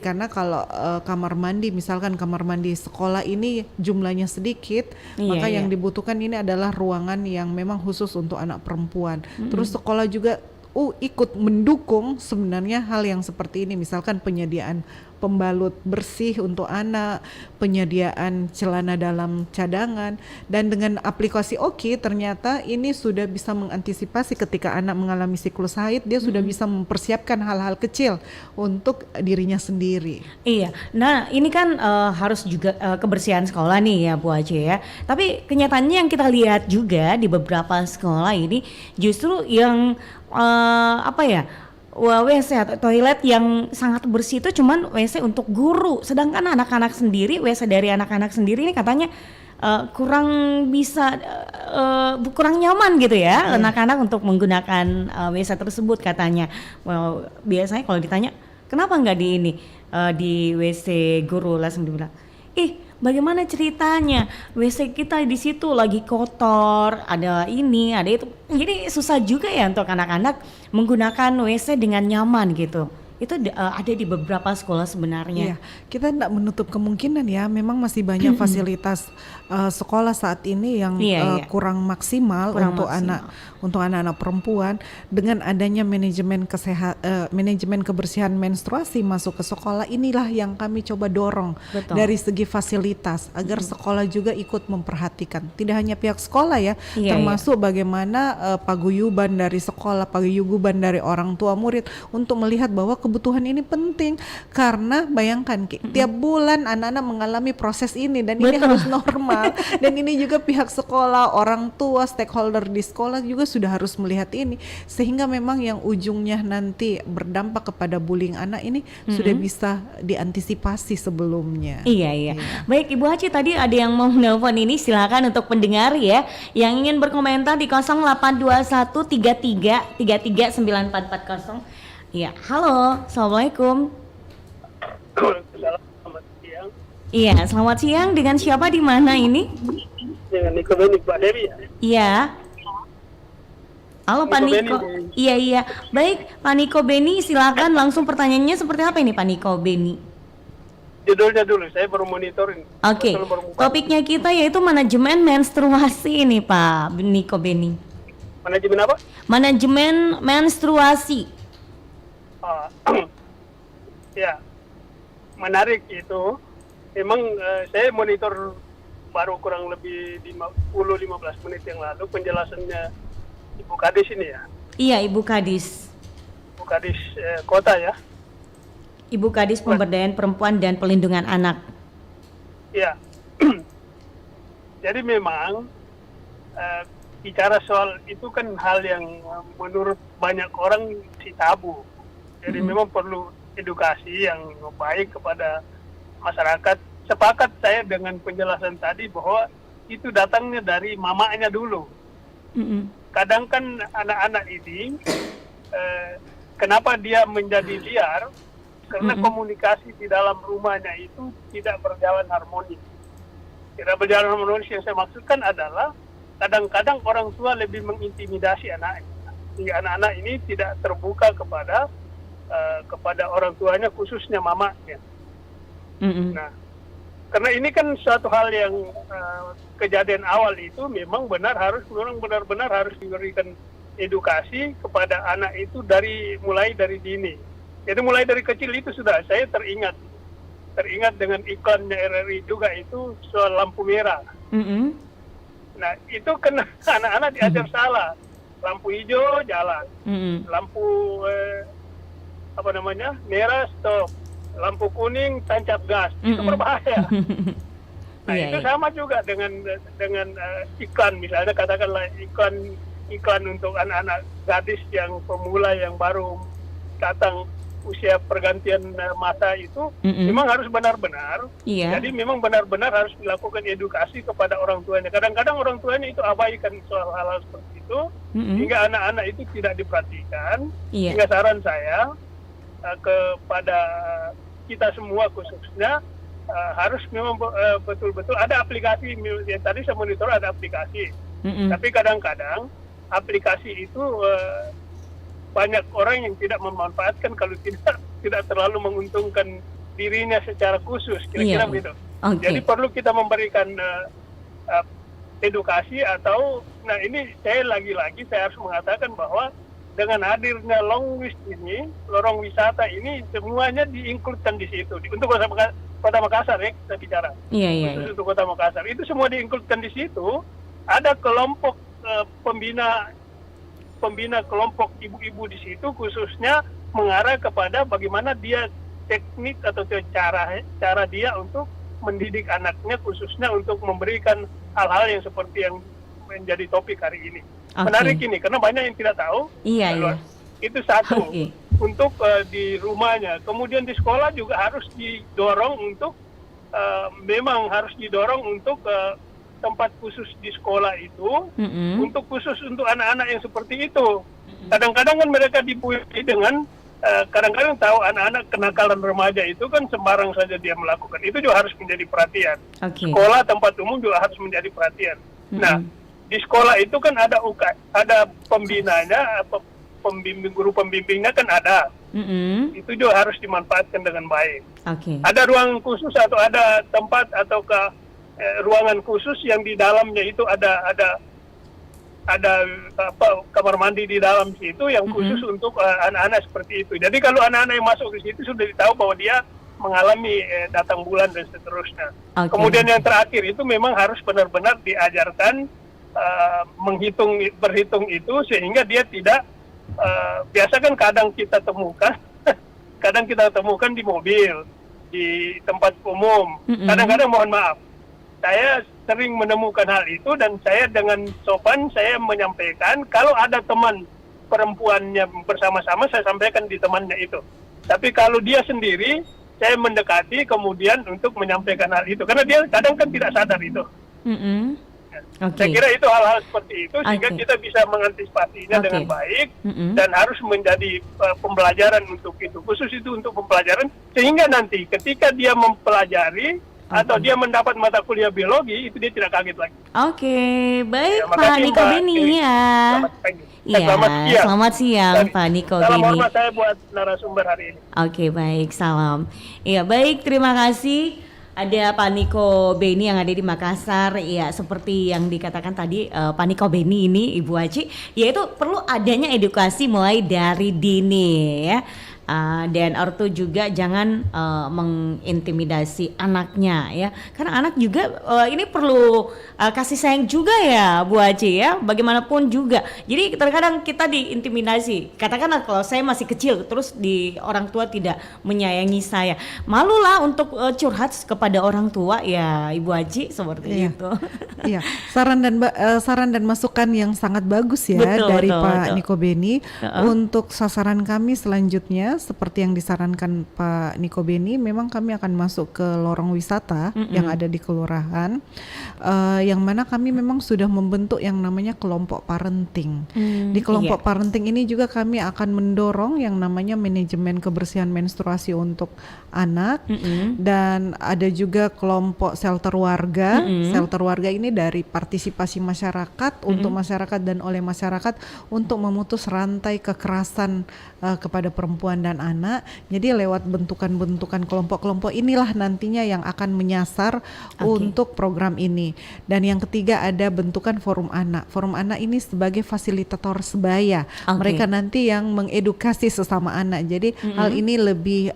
karena kalau kamar mandi, misalkan kamar mandi sekolah ini jumlahnya sedikit, maka yang dibutuhkan ini adalah ruangan yang memang khusus untuk anak perempuan. Terus sekolah juga ikut mendukung sebenarnya hal yang seperti ini, misalkan penyediaan pembalut bersih untuk anak, penyediaan celana dalam cadangan, dan dengan aplikasi Oki ternyata ini sudah bisa mengantisipasi ketika anak mengalami siklus haid, dia sudah bisa mempersiapkan hal-hal kecil untuk dirinya sendiri. Iya, nah ini kan harus juga kebersihan sekolah nih ya Bu Aceh ya, tapi kenyataannya yang kita lihat juga di beberapa sekolah ini justru yang WC atau toilet yang sangat bersih itu cuman WC untuk guru, sedangkan anak-anak sendiri, WC dari anak-anak sendiri ini katanya kurang nyaman gitu ya, anak-anak untuk menggunakan WC tersebut katanya. Biasanya kalau ditanya kenapa nggak di WC guru, langsung dibilang, bagaimana ceritanya? WC kita di situ lagi kotor, ada ini, ada itu. Jadi susah juga ya untuk anak-anak menggunakan WC dengan nyaman gitu. Itu ada di beberapa sekolah sebenarnya. Iya, kita tidak menutup kemungkinan ya, memang masih banyak fasilitas sekolah saat ini yang kurang maksimal untuk anak-anak perempuan. Dengan adanya manajemen kebersihan menstruasi masuk ke sekolah, inilah yang kami coba dorong dari segi fasilitas agar sekolah juga ikut memperhatikan. Tidak hanya pihak sekolah ya, termasuk bagaimana paguyuban dari sekolah, paguyuban dari orang tua murid untuk melihat bahwa kebutuhan ini penting, karena bayangkan tiap bulan anak-anak mengalami proses ini dan ini harus normal. Dan ini juga pihak sekolah, orang tua, stakeholder di sekolah juga sudah harus melihat ini, sehingga memang yang ujungnya nanti berdampak kepada bullying anak ini sudah bisa diantisipasi sebelumnya. Iya. Baik Ibu Haci, tadi ada yang mau nelpon ini, silakan untuk pendengar ya yang ingin berkomentar di 082133339440. Iya, halo, assalamualaikum. Selamat siang. Iya, selamat siang. Dengan siapa di mana ini? Dengan Niko Beni, Pak Dewi. Iya. Halo Pak Niko. Iya. Baik, Pak Niko Beni, silakan langsung pertanyaannya seperti apa ini Pak Niko Beni? Judulnya dulu, saya baru monitoring. Oke. Topiknya kita yaitu manajemen menstruasi ini Pak Niko Beni. Manajemen apa? Manajemen menstruasi. Ya, menarik itu. Memang saya monitor baru kurang lebih 10-15 menit yang lalu penjelasannya Ibu Kadis ini ya. Iya, Ibu Kadis. Ibu Kadis kota ya. Ibu Kadis Pemberdayaan Perempuan dan Pelindungan Anak. Ya. Jadi memang bicara soal itu kan hal yang menurut banyak orang si tabu. Jadi memang perlu edukasi yang baik kepada masyarakat. Sepakat saya dengan penjelasan tadi bahwa itu datangnya dari mamanya dulu. Kadang kan anak-anak ini kenapa dia menjadi liar? Karena komunikasi di dalam rumahnya itu tidak berjalan harmonis. Tidak berjalan harmonis yang saya maksudkan adalah kadang-kadang orang tua lebih mengintimidasi anaknya. Sehingga anak-anak ini tidak terbuka kepada orang tuanya, khususnya mamanya. Nah, karena ini kan suatu hal yang kejadian awal itu memang benar-benar harus diberikan edukasi kepada anak itu mulai dari dini. Jadi mulai dari kecil itu sudah saya teringat dengan iklannya RRI juga itu soal lampu merah. Nah itu kan anak-anak diajar salah. Lampu hijau jalan, lampu merah stop, lampu kuning tancap gas, itu berbahaya. Nah itu sama juga dengan iklan, misalnya katakanlah iklan untuk anak-anak gadis yang pemula yang baru datang usia pergantian masa itu memang harus benar-benar. Jadi memang benar-benar harus dilakukan edukasi kepada orang tuanya. Kadang-kadang orang tuanya itu abaikan soal hal-hal seperti itu hingga anak-anak itu tidak diperhatikan. Hingga saran saya kepada kita semua khususnya harus memang betul-betul ada aplikasi. Yang tadi saya monitor ada aplikasi. Tapi kadang-kadang aplikasi itu banyak orang yang tidak memanfaatkan kalau tidak terlalu menguntungkan dirinya secara khusus, kira-kira begitu. Jadi perlu kita memberikan edukasi atau, nah ini saya lagi-lagi saya harus mengatakan bahwa dengan hadirnya long list ini, lorong wisata ini semuanya diinkludkan di situ. Untuk Kota Makassar ya kita bicara. Untuk Kota Makassar itu semua diinkludkan di situ. Ada kelompok pembina kelompok ibu-ibu di situ khususnya mengarah kepada bagaimana dia teknik atau cara dia untuk mendidik anaknya khususnya untuk memberikan hal-hal yang seperti yang menjadi topik hari ini. Menarik ini karena banyak yang tidak tahu. Itu satu untuk di rumahnya. Kemudian di sekolah juga harus didorong untuk memang harus didorong untuk tempat khusus di sekolah itu untuk khusus untuk anak-anak yang seperti itu. Kadang-kadang kan mereka dibuai dengan kadang-kadang tahu anak-anak kenakalan remaja itu kan sembarang saja dia melakukan. Itu juga harus menjadi perhatian. Sekolah tempat umum juga harus menjadi perhatian. Nah, di sekolah itu kan ada pembinanya, guru pembimbingnya kan ada. Itu juga harus dimanfaatkan dengan baik. Ada ruang khusus atau ada tempat atau ruangan khusus yang di dalamnya itu ada kamar mandi di dalam situ yang khusus untuk anak-anak seperti itu. Jadi kalau anak-anak yang masuk ke situ sudah tahu bahwa dia mengalami datang bulan dan seterusnya. Kemudian yang terakhir itu memang harus benar-benar diajarkan berhitung itu sehingga dia tidak biasa kan kadang kita temukan di mobil, di tempat umum. Kadang-kadang mohon maaf, saya sering menemukan hal itu dan saya dengan sopan saya menyampaikan kalau ada teman perempuannya bersama-sama saya sampaikan di temannya itu. Tapi kalau dia sendiri saya mendekati kemudian untuk menyampaikan hal itu karena dia kadang kan tidak sadar itu. Saya kira itu hal-hal seperti itu sehingga kita bisa mengantisipasinya dengan baik dan harus menjadi pembelajaran untuk itu. Khusus itu untuk pembelajaran sehingga nanti ketika dia mempelajari atau dia mendapat mata kuliah biologi itu dia tidak kaget lagi. Baik Pak Niko Beni ya. Selamat siang Pak Niko Beni. Salam hormat saya buat narasumber hari ini. Baik, salam. Baik, terima kasih. Ada Pak Niko Beni yang ada di Makassar. Seperti yang dikatakan tadi Pak Niko Beni ini Ibu Aci, yaitu perlu adanya edukasi mulai dari dini ya. Dan ortu juga jangan mengintimidasi anaknya ya, karena anak juga ini perlu kasih sayang juga ya Bu Aci ya, bagaimanapun juga. Jadi terkadang kita diintimidasi, katakanlah kalau saya masih kecil terus di orang tua tidak menyayangi saya, malulah untuk curhat kepada orang tua ya Ibu Aci seperti itu. Saran dan masukan yang sangat bagus ya dari Pak Niko Beni. Untuk sasaran kami selanjutnya seperti yang disarankan Pak Niko Beni, memang kami akan masuk ke lorong wisata yang ada di kelurahan, yang mana kami memang sudah membentuk yang namanya kelompok parenting. Di kelompok parenting ini juga kami akan mendorong yang namanya manajemen kebersihan menstruasi untuk anak, dan ada juga kelompok shelter warga. Shelter warga ini dari partisipasi masyarakat untuk masyarakat dan oleh masyarakat untuk memutus rantai kekerasan kepada perempuan perempuan dan anak. Jadi lewat bentukan-bentukan kelompok-kelompok inilah nantinya yang akan menyasar untuk program ini. Dan yang ketiga ada bentukan forum anak. Forum anak ini sebagai fasilitator sebaya. Mereka nanti yang mengedukasi sesama anak. Jadi hal ini lebih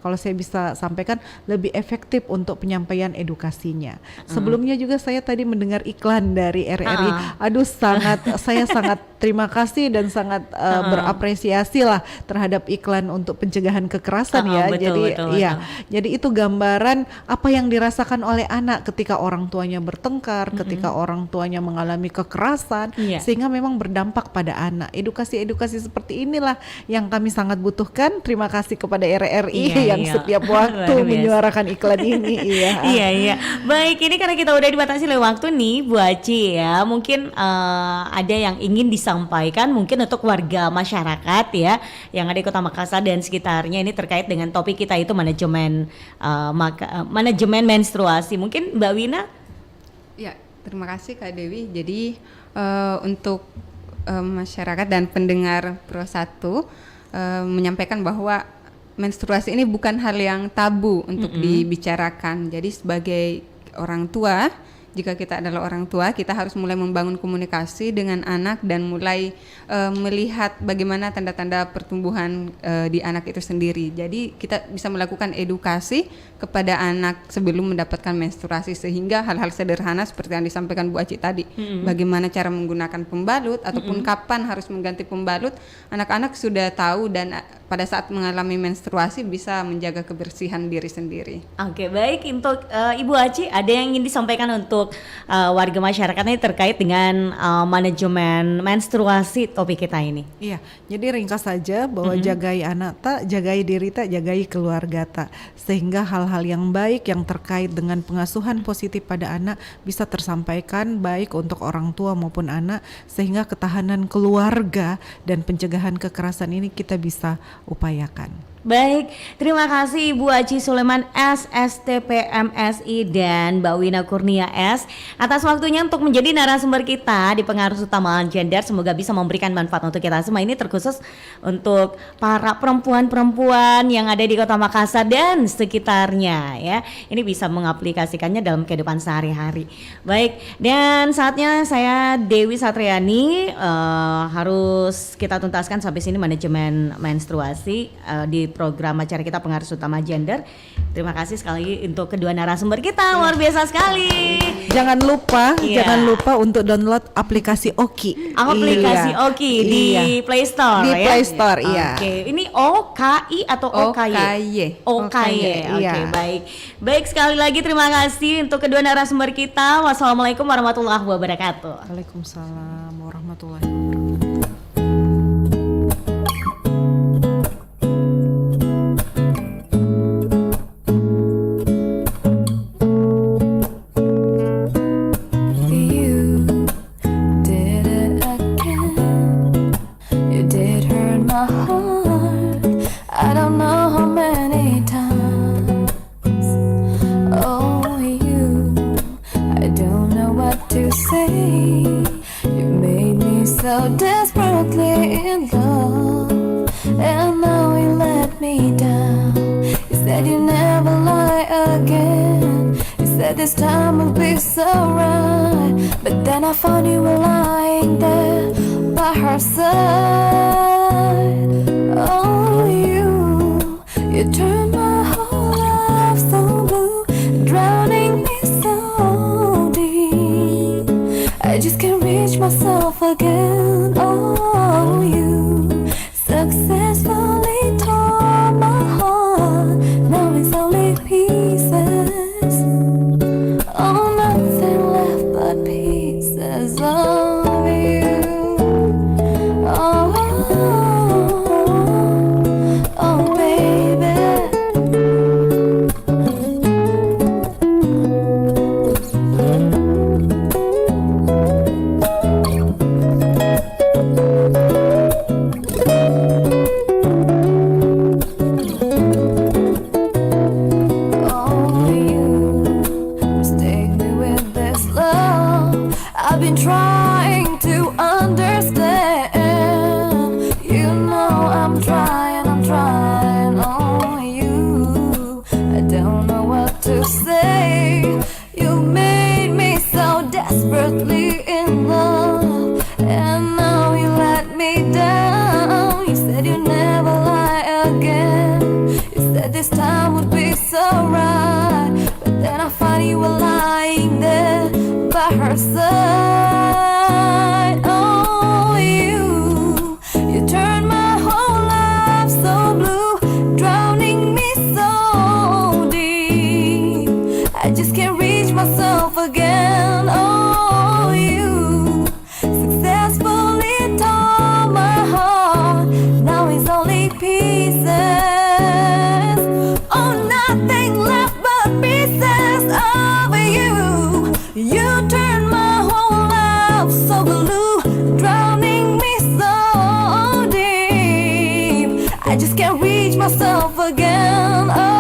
kalau saya bisa sampaikan lebih efektif untuk penyampaian edukasinya. Sebelumnya juga saya tadi mendengar iklan dari RRI. Aduh saya sangat terima kasih dan sangat berapresiasi lah terhadap iklan untuk pencegahan kekerasan ya. Jadi itu gambaran apa yang dirasakan oleh anak ketika orang tuanya bertengkar, ketika orang tuanya mengalami kekerasan, sehingga memang berdampak pada anak. Edukasi seperti inilah yang kami sangat butuhkan. Terima kasih kepada RRI yang setiap waktu menyuarakan iklan ini. Baik, ini karena kita udah dibatasi oleh waktu nih Bu Aci ya. Mungkin ada yang ingin disampaikan mungkin untuk warga masyarakat ya yang ada di Kota Makassar dan sekitarnya, ini terkait dengan topik kita itu manajemen menstruasi. Mungkin Mbak Wina? Ya, terima kasih Kak Dewi. Jadi untuk masyarakat dan pendengar Pro 1 menyampaikan bahwa menstruasi ini bukan hal yang tabu untuk dibicarakan. Jadi sebagai orang tua, jika kita adalah orang tua, kita harus mulai membangun komunikasi dengan anak dan mulai melihat bagaimana tanda-tanda pertumbuhan di anak itu sendiri. Jadi kita bisa melakukan edukasi kepada anak sebelum mendapatkan menstruasi, sehingga hal-hal sederhana seperti yang disampaikan Bu Aci tadi, bagaimana cara menggunakan pembalut ataupun kapan harus mengganti pembalut, anak-anak sudah tahu dan pada saat mengalami menstruasi bisa menjaga kebersihan diri sendiri. Oke, baik. Untuk Ibu Aci, ada yang ingin disampaikan untuk warga masyarakat ini terkait dengan manajemen menstruasi topik kita ini? Iya, jadi ringkas saja bahwa jagai anak tak, jagai diri tak, jagai keluarga tak, sehingga hal-hal yang baik yang terkait dengan pengasuhan positif pada anak bisa tersampaikan baik untuk orang tua maupun anak, sehingga ketahanan keluarga dan pencegahan kekerasan ini kita bisa upayakan. Baik, terima kasih Ibu Aci Sulaiman S, STP MSI dan Mbak Wina Kurnia S atas waktunya untuk menjadi narasumber kita di Pengaruh Utama Gender. Semoga bisa memberikan manfaat untuk kita semua. Ini terkhusus untuk para perempuan-perempuan yang ada di Kota Makassar dan sekitarnya ya. Ini bisa mengaplikasikannya dalam kehidupan sehari-hari. Baik, dan saatnya saya Dewi Satriani harus kita tuntaskan sampai sini manajemen menstruasi di program acara kita Pengaruh Utama Gender. Terima kasih sekali untuk kedua narasumber kita, luar biasa sekali. Jangan lupa untuk download aplikasi Oki. Aplikasi Oki di Play Store. Di Play Store, Oke, ini OKI atau OKY? OKY. Oke, baik. Baik, sekali lagi terima kasih untuk kedua narasumber kita. Wassalamualaikum warahmatullahi wabarakatuh. Waalaikumsalam warahmatullahi wabarakatuh. So desperately in love, and now you let me down. You said you never lie again. You said this time will be so right, but then I found you were lying there by her side. Oh, you turned my whole life so blue, drowning me so deep. I just can't reach myself again. Oh, you successfully tore my heart. Now it's only pieces. Oh, nothing left but pieces of you. Oh, oh, baby. you were lying there by her side. Oh, you turned my whole life so blue, drowning me so deep. I just can't reach myself again. Oh, you successfully tore my heart. Now it's only pieces. Oh, nothing left but pieces of you. You turned my whole life so blue, drowning me so deep. I just can't reach myself again. Oh,